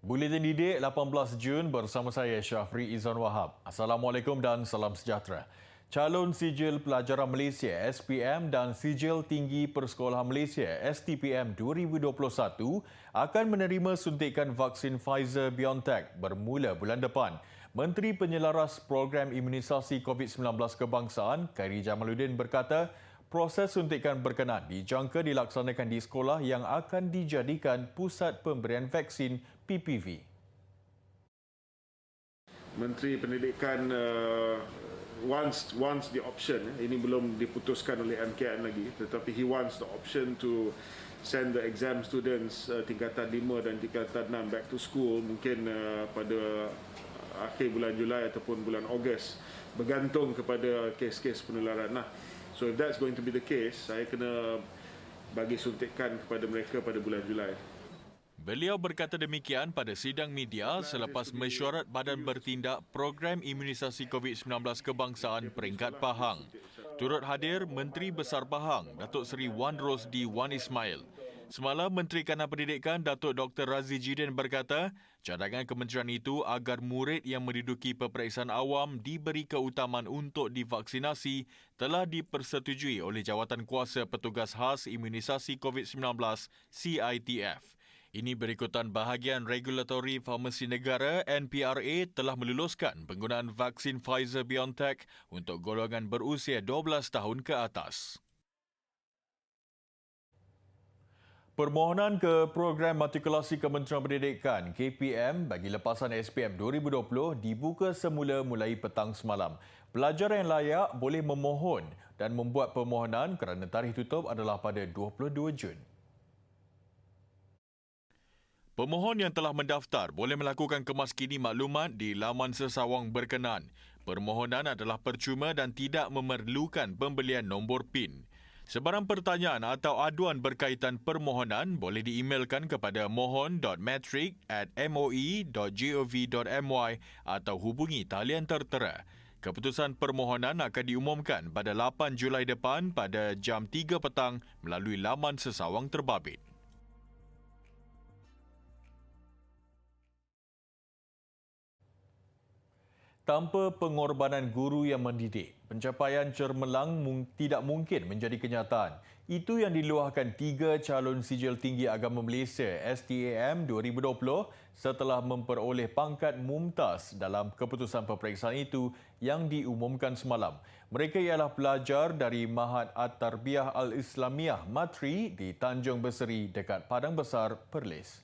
Buletin Didik 18 Jun bersama saya Syafri Izan Wahab. Assalamualaikum dan salam sejahtera. Calon Sijil Pelajaran Malaysia SPM dan Sijil Tinggi Persekolahan Malaysia STPM 2021 akan menerima suntikan vaksin Pfizer-BioNTech bermula bulan depan. Menteri Penyelaras Program Imunisasi COVID-19 Kebangsaan, Khairi Jamaluddin berkata, proses suntikan berkenaan dijangka dilaksanakan di sekolah yang akan dijadikan pusat pemberian vaksin PPV. Menteri Pendidikan wants the option, ini belum diputuskan oleh MKN lagi, tetapi he wants the option to send the exam students tingkatan 5 dan tingkatan 6 back to school mungkin pada akhir bulan Julai ataupun bulan Ogos, bergantung kepada kes-kes penularan. So if that's going to be the case, saya kena bagi suntikan kepada mereka pada bulan Julai. Beliau berkata demikian pada sidang media selepas mesyuarat Badan Bertindak Program Imunisasi COVID-19 Kebangsaan peringkat Pahang. Turut hadir Menteri Besar Pahang, Datuk Seri Wan Rosdi Wan Ismail. Semalam, Menteri Kanan Pendidikan Datuk Dr. Razi Jidin berkata, cadangan kementerian itu agar murid yang menduduki peperiksaan awam diberi keutamaan untuk divaksinasi telah dipersetujui oleh Jawatan Kuasa Petugas Khas Imunisasi COVID-19 CITF. Ini berikutan bahagian Regulatori Farmasi Negara NPRA telah meluluskan penggunaan vaksin Pfizer-BioNTech untuk golongan berusia 12 tahun ke atas. Permohonan ke Program Matrikulasi Kementerian Pendidikan KPM bagi lepasan SPM 2020 dibuka semula mulai petang semalam. Pelajar yang layak boleh memohon dan membuat permohonan kerana tarikh tutup adalah pada 22 Jun. Pemohon yang telah mendaftar boleh melakukan kemaskini maklumat di laman sesawang berkenaan. Permohonan adalah percuma dan tidak memerlukan pembelian nombor PIN. Sebarang pertanyaan atau aduan berkaitan permohonan boleh diemailkan kepada mohon.matric@moi.gov.my atau hubungi talian tertera. Keputusan permohonan akan diumumkan pada 8 Julai depan pada jam 3 petang melalui laman sesawang terbabit. Tanpa pengorbanan guru yang mendidik, pencapaian cemerlang tidak mungkin menjadi kenyataan. Itu yang diluahkan 3 calon sijil tinggi agama Malaysia STAM 2020 setelah memperoleh pangkat mumtaz dalam keputusan peperiksaan itu yang diumumkan semalam. Mereka ialah pelajar dari Mahat At-Tarbiyah Al-Islamiyah Matri di Tanjung Berseri dekat Padang Besar, Perlis.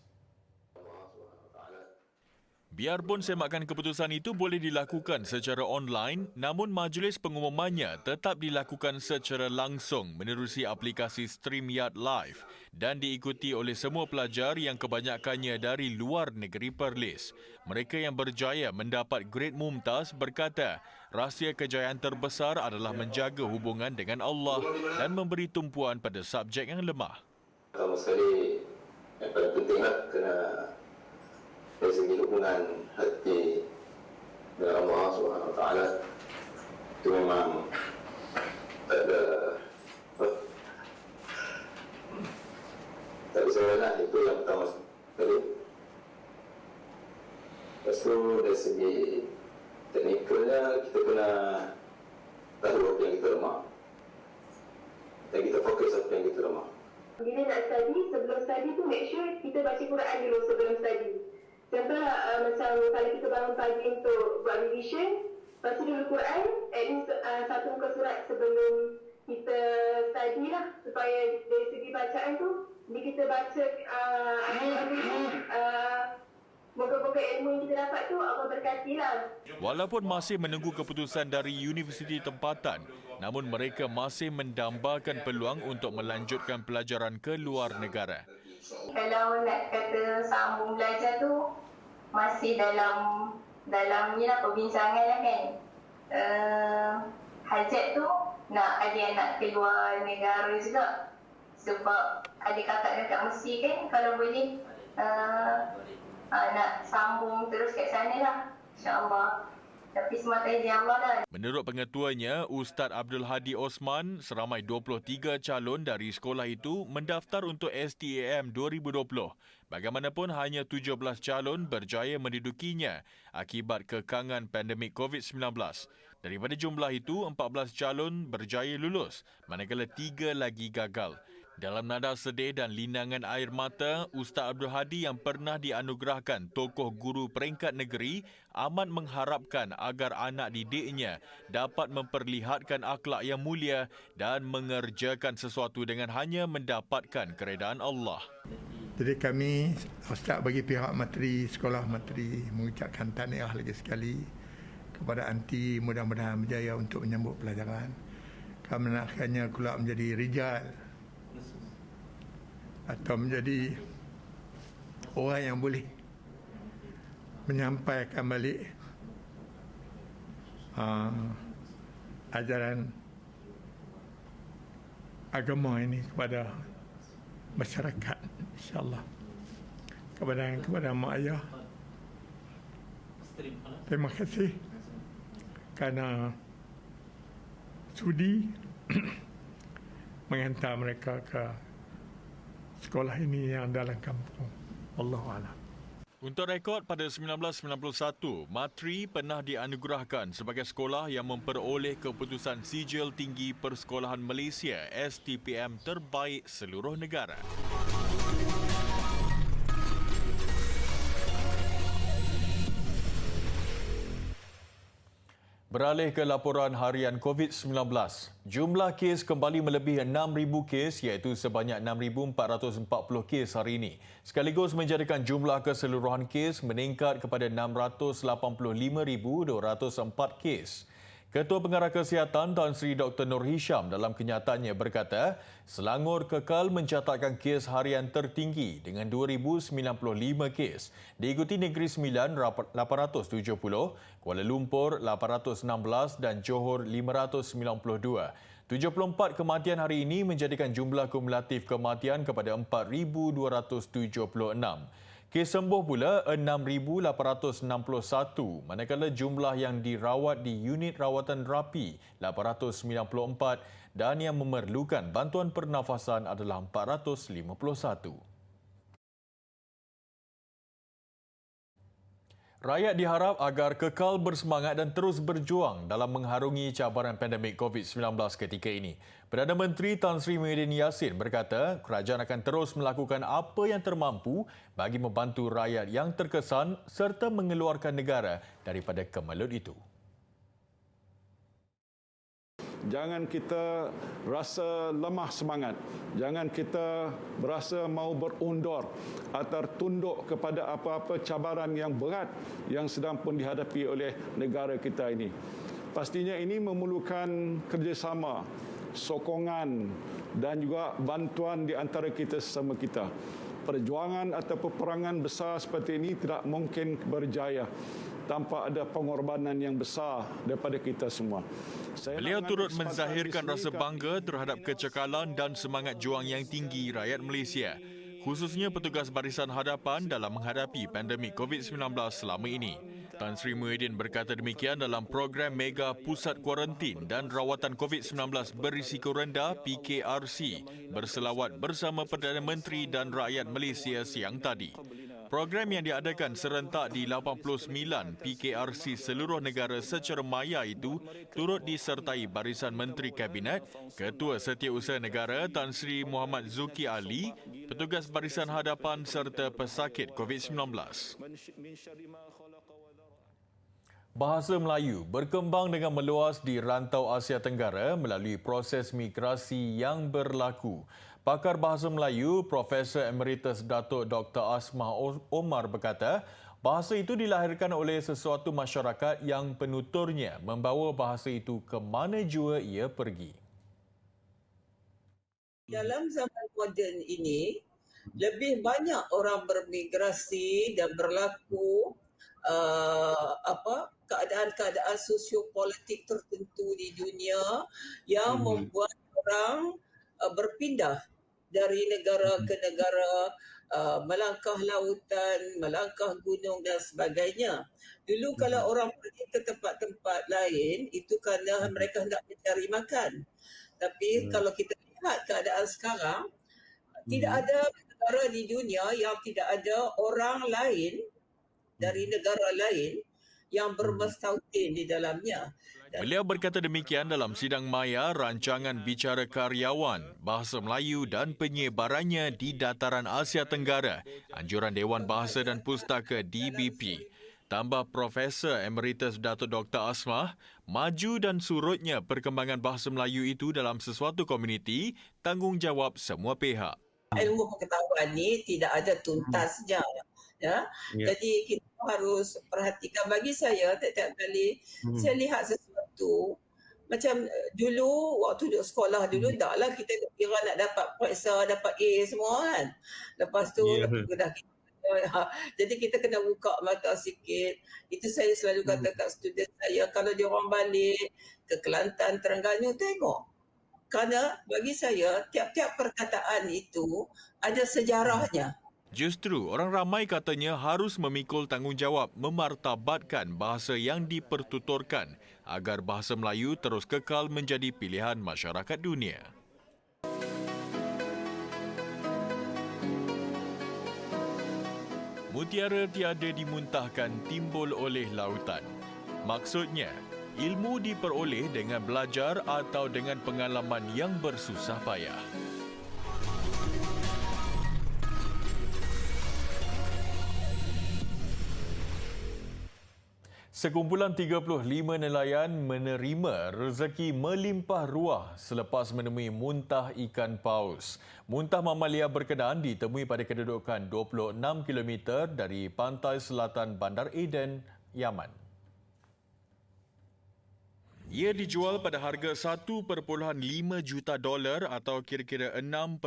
Biarpun semakan keputusan itu boleh dilakukan secara online, namun majlis pengumumannya tetap dilakukan secara langsung menerusi aplikasi StreamYard Live dan diikuti oleh semua pelajar yang kebanyakannya dari luar negeri Perlis. Mereka yang berjaya mendapat grade mumtaz berkata, rahsia kejayaan terbesar adalah menjaga hubungan dengan Allah dan memberi tumpuan pada subjek yang lemah. Pertama sekali, yang paling pentinglah kena dari segi hubungan hati dengan Allah SWT itu memang tak ada soalan. Itu yang pertama sekali. Lepas tu dari segi teknikalnya kita kena tahu apa yang kita lemah dan kita fokus apa yang kita lemah. Bila nak study, sebelum study tu make sure kita baca Quran dulu sebelum study. Contoh macam kalau kita bangun pagi untuk buat revision, baca dulu Quran, at least satu muka surat sebelum kita study lah, supaya dari segi bacaan tu, bila kita baca moga-moga ilmu yang kita dapat tu Allah berkatilah. Walaupun masih menunggu keputusan dari universiti tempatan, namun mereka masih mendambakan peluang untuk melanjutkan pelajaran ke luar negara. Kalau nak kata sambung belajar tu masih dalam ni lah perbincangan lah kan. Hajat tu nak ada anak keluar negara juga. Sebab ada kakak-kakak mesti kan kalau boleh nak sambung terus kat sana lah. InsyaAllah. Tapi semata izin Allah lah. Menurut pengetuanya, Ustaz Abdul Hadi Osman, seramai 23 calon dari sekolah itu mendaftar untuk STAM 2020. Bagaimanapun hanya 17 calon berjaya mendudukinya akibat kekangan pandemik COVID-19. Daripada jumlah itu, 14 calon berjaya lulus, manakala 3 lagi gagal. Dalam nada sedih dan linangan air mata, Ustaz Abdul Hadi yang pernah dianugerahkan tokoh guru peringkat negeri amat mengharapkan agar anak didiknya dapat memperlihatkan akhlak yang mulia dan mengerjakan sesuatu dengan hanya mendapatkan keredaan Allah. Jadi kami, Ustaz bagi pihak Menteri, Sekolah Menteri mengucapkan tahniah lagi sekali kepada anti, mudah-mudahan berjaya untuk menyambut pelajaran. Kami nakkannya kelak menjadi rijal atau menjadi orang yang boleh menyampaikan balik ajaran agama ini kepada masyarakat, insya-Allah. Kepada mak ayah, terima kasih kerana sudi menghantar mereka ke sekolah ini yang dalam kampung. Wallahualam. Untuk rekod, pada 1991, Matri pernah dianugerahkan sebagai sekolah yang memperoleh keputusan Sijil Tinggi Persekolahan Malaysia STPM terbaik seluruh negara. Beralih ke laporan harian COVID-19, jumlah kes kembali melebihi 6,000 kes iaitu sebanyak 6,440 kes hari ini. Sekaligus menjadikan jumlah keseluruhan kes meningkat kepada 685,204 kes. Ketua Pengarah Kesihatan Tan Sri Dr. Nur Hisham dalam kenyataannya berkata, Selangor kekal mencatatkan kes harian tertinggi dengan 2,095 kes. Diikuti Negeri Sembilan 870, Kuala Lumpur 816 dan Johor 592. 74 kematian hari ini menjadikan jumlah kumulatif kematian kepada 4,276. Kes sembuh pula 6,861, manakala jumlah yang dirawat di unit rawatan rapi 894 dan yang memerlukan bantuan pernafasan adalah 451. Rakyat diharap agar kekal bersemangat dan terus berjuang dalam mengharungi cabaran pandemik COVID-19 ketika ini. Perdana Menteri Tan Sri Muhyiddin Yassin berkata kerajaan akan terus melakukan apa yang termampu bagi membantu rakyat yang terkesan serta mengeluarkan negara daripada kemelut itu. Jangan kita rasa lemah semangat. Jangan kita berasa mau berundur atau tunduk kepada apa-apa cabaran yang berat yang sedang pun dihadapi oleh negara kita ini. Pastinya ini memerlukan kerjasama, sokongan dan juga bantuan di antara kita sesama kita. Perjuangan atau peperangan besar seperti ini tidak mungkin berjaya tanpa ada pengorbanan yang besar daripada kita semua. Beliau turut menzahirkan rasa bangga terhadap kecekalan dan semangat juang yang tinggi rakyat Malaysia, khususnya petugas barisan hadapan dalam menghadapi pandemik COVID-19 selama ini. Tan Sri Muhyiddin berkata demikian dalam program Mega Pusat Kuarantin dan Rawatan COVID-19 Berisiko Rendah PKRC berselawat bersama Perdana Menteri dan rakyat Malaysia siang tadi. Program yang diadakan serentak di 89 PKRC seluruh negara secara maya itu turut disertai barisan Menteri Kabinet, Ketua Setiausaha Negara Tan Sri Muhammad Zuki Ali, petugas barisan hadapan serta pesakit COVID-19. Bahasa Melayu berkembang dengan meluas di rantau Asia Tenggara melalui proses migrasi yang berlaku. Pakar Bahasa Melayu, Profesor Emeritus Datuk Dr. Asmah Omar berkata, bahasa itu dilahirkan oleh sesuatu masyarakat yang penuturnya membawa bahasa itu ke mana jua ia pergi. Dalam zaman moden ini, lebih banyak orang bermigrasi dan berlaku keadaan-keadaan sosiopolitik tertentu di dunia yang membuat orang berpindah dari negara ke negara melangkah lautan, melangkah gunung dan sebagainya. Dulu kalau orang pergi ke tempat-tempat lain, itu kerana mereka hendak mencari makan. Tapi kalau kita lihat keadaan sekarang, tidak ada negara di dunia yang tidak ada orang lain dari negara lain yang bermastautin di dalamnya. Beliau berkata demikian dalam sidang maya rancangan bicara karyawan, bahasa Melayu dan penyebarannya di Dataran Asia Tenggara, anjuran Dewan Bahasa dan Pustaka DBP. Tambah Profesor Emeritus Dato' Dr. Asmah, maju dan surutnya perkembangan bahasa Melayu itu dalam sesuatu komuniti, tanggungjawab semua pihak. Ilmu pengetahuan ni tidak ada tuntasnya. Ya? Jadi kita harus perhatikan. Bagi saya, tiap-tiap kali saya lihat sesuatu, macam dulu waktu duduk sekolah dulu, taklah kita kira nak dapat periksa, dapat A semua kan. Lepas tu dah jadi kita kena buka mata sikit. Itu saya selalu kata kat student saya, kalau dia orang balik ke Kelantan, Terengganu, tengok. Kerana bagi saya, tiap-tiap perkataan itu ada sejarahnya. Justru, orang ramai katanya harus memikul tanggungjawab memartabatkan bahasa yang dipertuturkan agar bahasa Melayu terus kekal menjadi pilihan masyarakat dunia. Mutiara tiada dimuntahkan timbul oleh lautan. Maksudnya, ilmu diperoleh dengan belajar atau dengan pengalaman yang bersusah payah. Sekumpulan 35 nelayan menerima rezeki melimpah ruah selepas menemui muntah ikan paus. Muntah mamalia berkenaan ditemui pada kedudukan 26 km dari pantai selatan Bandar Aden, Yaman. Ia dijual pada harga $1.5 juta atau kira-kira 6.2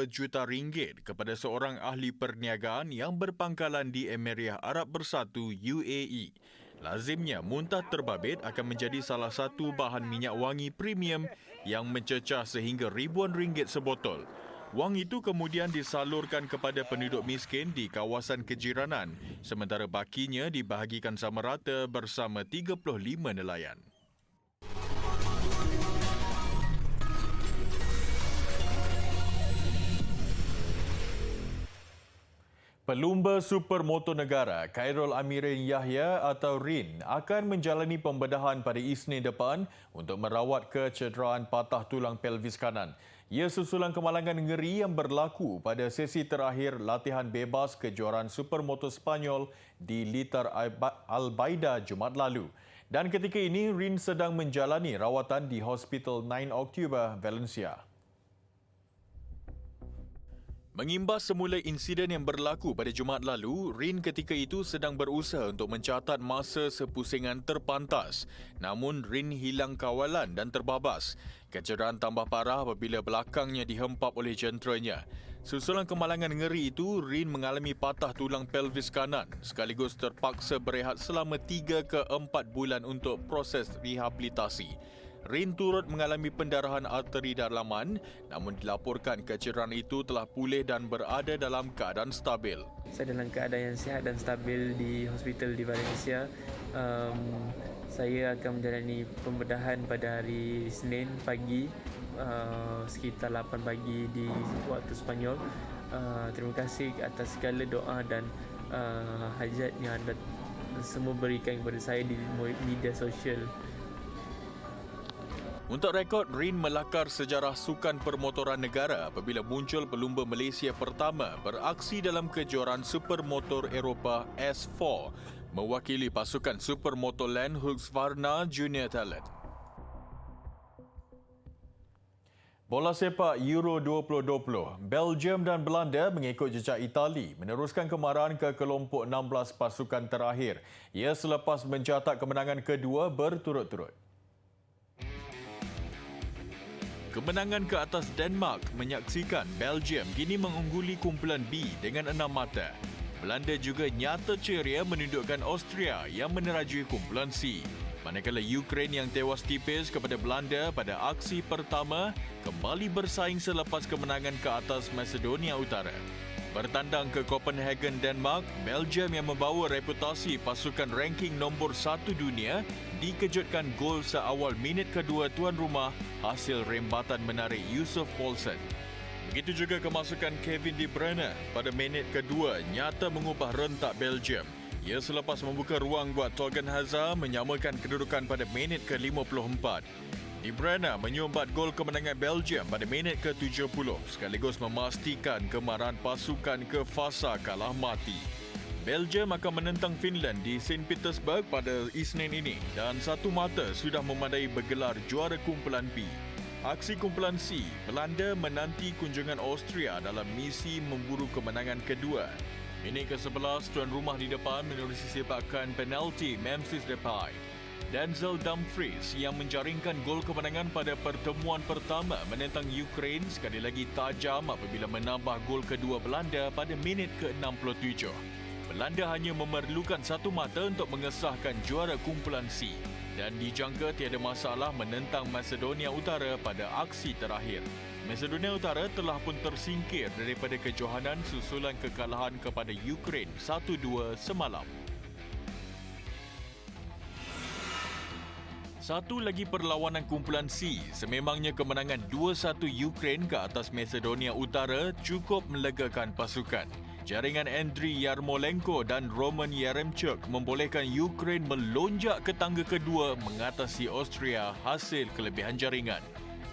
juta ringgit kepada seorang ahli perniagaan yang berpangkalan di Emiriah Arab Bersatu UAE. Lazimnya, muntah terbabit akan menjadi salah satu bahan minyak wangi premium yang mencecah sehingga ribuan ringgit sebotol. Wang itu kemudian disalurkan kepada penduduk miskin di kawasan kejiranan, sementara bakinya dibahagikan sama rata bersama 35 nelayan. Pelumba supermotor negara Khairul Amirin Yahya atau Rin akan menjalani pembedahan pada Isnin depan untuk merawat kecederaan patah tulang pelvis kanan. Ia susulan kemalangan ngeri yang berlaku pada sesi terakhir latihan bebas kejuaraan supermotor Spanyol di Litar Albaida Jumaat lalu. Dan ketika ini, Rin sedang menjalani rawatan di Hospital 9 Oktober, Valencia. Mengimbas semula insiden yang berlaku pada Jumaat lalu, Rin ketika itu sedang berusaha untuk mencatat masa sepusingan terpantas. Namun, Rin hilang kawalan dan terbabas. Kecederaan tambah parah apabila belakangnya dihempap oleh jenteranya. Susulan kemalangan ngeri itu, Rin mengalami patah tulang pelvis kanan sekaligus terpaksa berehat selama 3 ke 4 bulan untuk proses rehabilitasi. Rin turut mengalami pendarahan arteri dalaman, namun dilaporkan kecederaan itu telah pulih dan berada dalam keadaan stabil. Saya dalam keadaan yang sihat dan stabil di hospital di Valencia. Saya akan menjalani pembedahan pada hari Isnin pagi, sekitar 8 pagi di waktu Spanyol. Terima kasih atas segala doa dan hajat yang anda semua berikan kepada saya di media sosial. Untuk rekod, Rin melakar sejarah sukan permotoran negara apabila muncul pelumba Malaysia pertama beraksi dalam kejuaraan supermotor Eropah S4 mewakili pasukan Supermotorland Husqvarna Junior Talent. Bola sepak Euro 2020, Belgium dan Belanda mengikut jejak Itali meneruskan kemarahan ke kelompok 16 pasukan terakhir. Ia selepas mencatat kemenangan kedua berturut-turut. Kemenangan ke atas Denmark menyaksikan Belgium kini mengungguli kumpulan B dengan 6 mata. Belanda juga nyata ceria menundukkan Austria yang menerajui kumpulan C. Manakala Ukraine yang tewas tipis kepada Belanda pada aksi pertama kembali bersaing selepas kemenangan ke atas Macedonia Utara. Bertandang ke Copenhagen, Denmark, Belgium yang membawa reputasi pasukan ranking nombor 1 dunia dikejutkan gol seawal minit kedua tuan rumah hasil rembatan menarik Yussuf Poulsen. Begitu juga kemasukan Kevin De Bruyne pada minit kedua nyata mengubah rentak Belgium. Ia selepas membuka ruang buat Thorgan Hazard menyamakan kedudukan pada minit ke-54. De Bruyne menyumbat gol kemenangan Belgium pada minit ke-70 sekaligus memastikan kemarahan pasukan ke fasa kalah mati. Belgium akan menentang Finland di St. Petersburg pada Isnin ini dan satu mata sudah memadai bergelar juara kumpulan B. Aksi kumpulan C, Belanda menanti kunjungan Austria dalam misi memburu kemenangan kedua. Minit ke-11, tuan rumah di depan menerusi sepakan penalti Memphis Depay. Denzel Dumfries yang menjaringkan gol kemenangan pada pertemuan pertama menentang Ukraine sekali lagi tajam apabila menambah gol kedua Belanda pada minit ke-67. Belanda hanya memerlukan satu mata untuk mengesahkan juara kumpulan C dan dijangka tiada masalah menentang Macedonia Utara pada aksi terakhir. Macedonia Utara telah pun tersingkir daripada kejohanan susulan kekalahan kepada Ukraine 1-2 semalam. Satu lagi perlawanan kumpulan C, sememangnya kemenangan 2-1 Ukraine ke atas Macedonia Utara cukup melegakan pasukan. Jaringan Andriy Yarmolenko dan Roman Yaremchuk membolehkan Ukraine melonjak ke tangga kedua mengatasi Austria hasil kelebihan jaringan.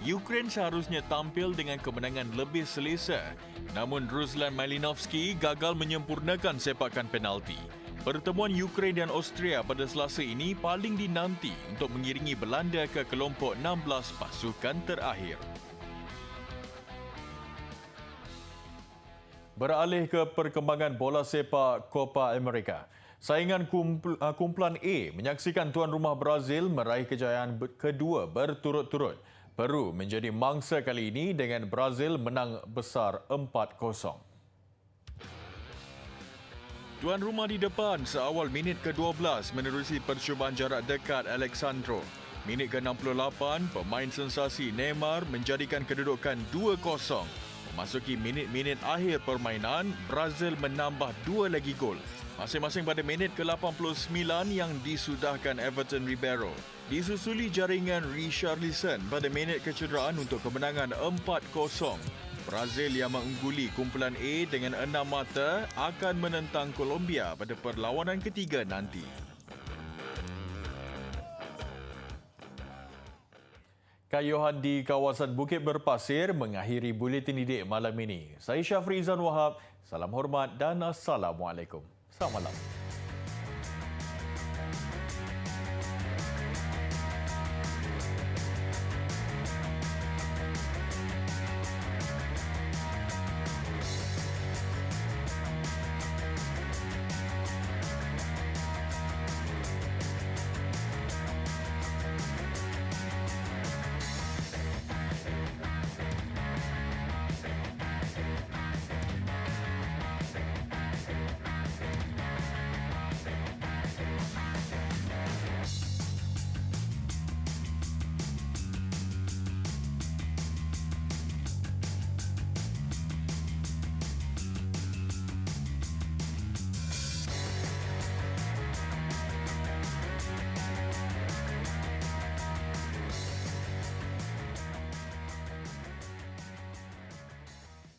Ukraine seharusnya tampil dengan kemenangan lebih selesa, namun Ruslan Malinovsky gagal menyempurnakan sepakan penalti. Pertemuan Ukraine dan Austria pada Selasa ini paling dinanti untuk mengiringi Belanda ke kelompok 16 pasukan terakhir. Beralih ke perkembangan bola sepak Copa America. Saingan kumpulan A menyaksikan tuan rumah Brazil meraih kejayaan kedua berturut-turut. Peru menjadi mangsa kali ini dengan Brazil menang besar 4-0. Tuan rumah di depan seawal minit ke-12 menerusi percubaan jarak dekat Alexandro. Minit ke-68, pemain sensasi Neymar menjadikan kedudukan 2-0. Memasuki minit-minit akhir permainan, Brazil menambah 2 lagi gol. Masing-masing pada minit ke-89 yang disudahkan Everton Ribeiro. Disusuli jaringan Richarlison pada minit kecederaan untuk kemenangan 4-0. Brazil yang mengungguli kumpulan A dengan 6 mata akan menentang Colombia pada perlawanan ketiga nanti. Kayuhan di kawasan Bukit Berpasir mengakhiri buletin didik malam ini. Saya Syafri Izan Wahab. Salam hormat dan Assalamualaikum. Selamat malam.